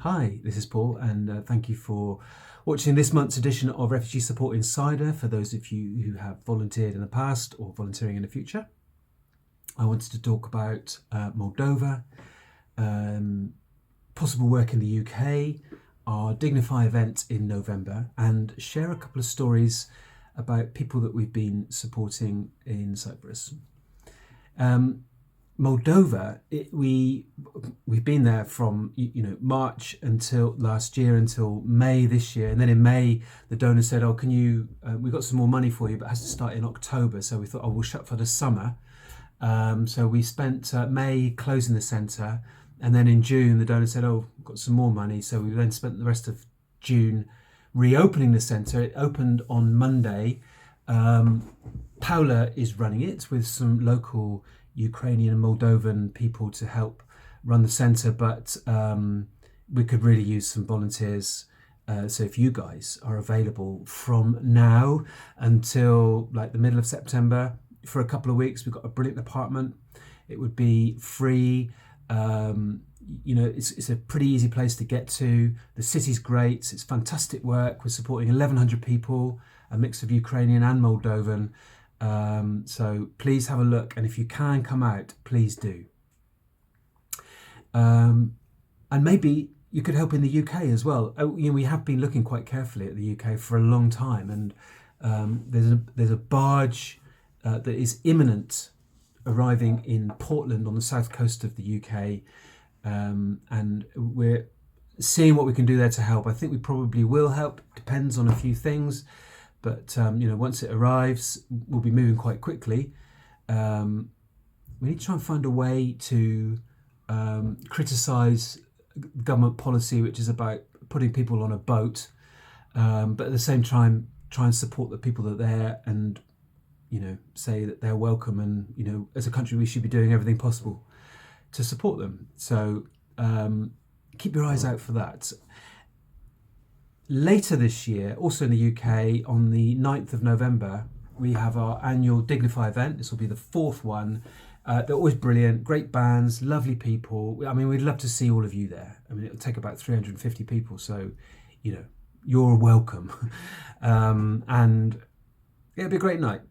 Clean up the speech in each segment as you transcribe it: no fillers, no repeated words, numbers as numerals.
Hi, this is Paul, and thank you for watching this month's edition of Refugee Support Insider. For those of you who have volunteered in the past or volunteering in the future, I wanted to talk about Moldova, possible work in the UK, our Dignify event in November, and share a couple of stories about people that we've been supporting in Cyprus. Moldova, we've been there from March until last year until May this year, and then in May the donor said, "Oh, can you? We've got some more money for you, but it has to start in October." So we thought, "Oh, we'll shut for the summer." So we spent May closing the centre, and then in June the donor said, "Oh, we've got some more money." So we then spent the rest of June reopening the centre. It opened on Monday. Paula is running it with some local Ukrainian and Moldovan people to help run the centre, but we could really use some volunteers. So if you guys are available from now until like the middle of September for a couple of weeks, we've got a brilliant apartment. It would be free. It's a pretty easy place to get to. The city's great. It's fantastic work. We're supporting 1,100 people, a mix of Ukrainian and Moldovan. So please have a look, and if you can come out, please do. And maybe you could help in the UK as well. We have been looking quite carefully at the UK for a long time, and there's a barge that is imminent arriving in Portland on the south coast of the UK, and we're seeing what we can do there to help. I think we probably will help. Depends on a few things. But once it arrives, we'll be moving quite quickly. We need to try and find a way to criticise government policy, which is about putting people on a boat, but at the same time try and support the people that are there, and say that they're welcome, and as a country we should be doing everything possible to support them. So keep your eyes out for that. Later this year, also in the UK, on the 9th of November, we have our annual Dignify event. This will be the fourth one. They're always brilliant, great bands, lovely people. I mean, we'd love to see all of you there. I mean, it'll take about 350 people, so, you're welcome. And it'll be a great night.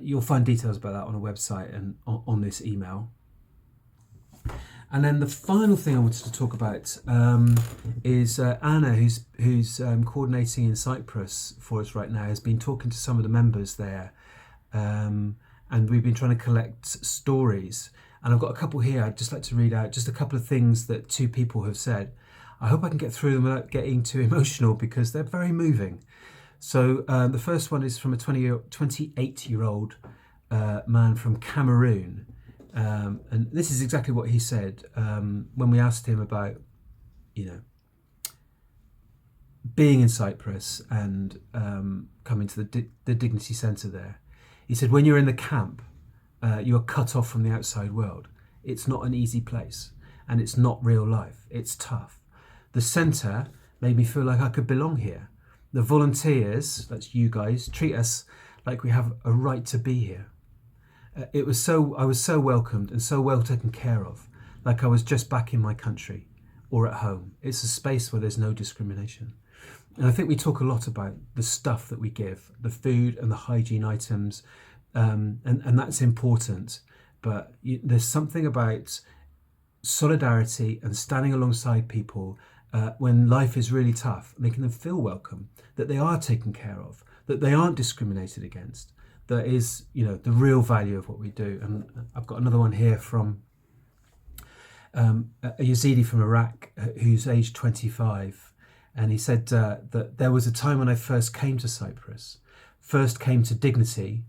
You'll find details about that on a website and on this email. And then the final thing I wanted to talk about is Anna, who's coordinating in Cyprus for us right now, has been talking to some of the members there, and we've been trying to collect stories. And I've got a couple here. I'd just like to read out just a couple of things that two people have said. I hope I can get through them without getting too emotional, because they're very moving. So the first one is from a 28-year-old man from Cameroon. And this is exactly what he said when we asked him about, being in Cyprus and coming to the Dignity Centre there. He said, when you're in the camp, you're cut off from the outside world. It's not an easy place, and it's not real life. It's tough. The centre made me feel like I could belong here. The volunteers, that's you guys, treat us like we have a right to be here. I was so welcomed and so well taken care of, like I was just back in my country or at home. It's a space where there's no discrimination. And I think we talk a lot about the stuff that we give, the food and the hygiene items, and that's important. But there's something about solidarity and standing alongside people when life is really tough, making them feel welcome, that they are taken care of, that they aren't discriminated against. That is, the real value of what we do. And I've got another one here from a Yazidi from Iraq who's aged 25. And he said that there was a time when I first came to Cyprus, first came to Dignity.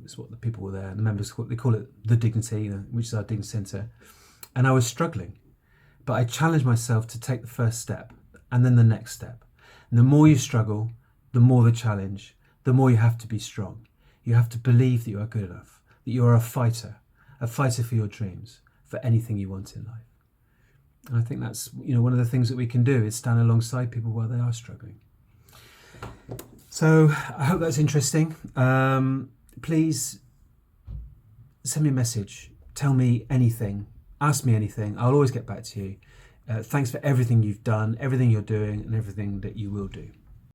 It's what the people were there, the members, they call it the Dignity, which is our Dignity Centre. And I was struggling. But I challenged myself to take the first step and then the next step. And the more you struggle, the more the challenge, the more you have to be strong. You have to believe that you are good enough, that you are a fighter for your dreams, for anything you want in life. And I think that's, one of the things that we can do is stand alongside people while they are struggling. So I hope that's interesting. Please send me a message, tell me anything, ask me anything. I'll always get back to you. Thanks for everything you've done, everything you're doing, and everything that you will do.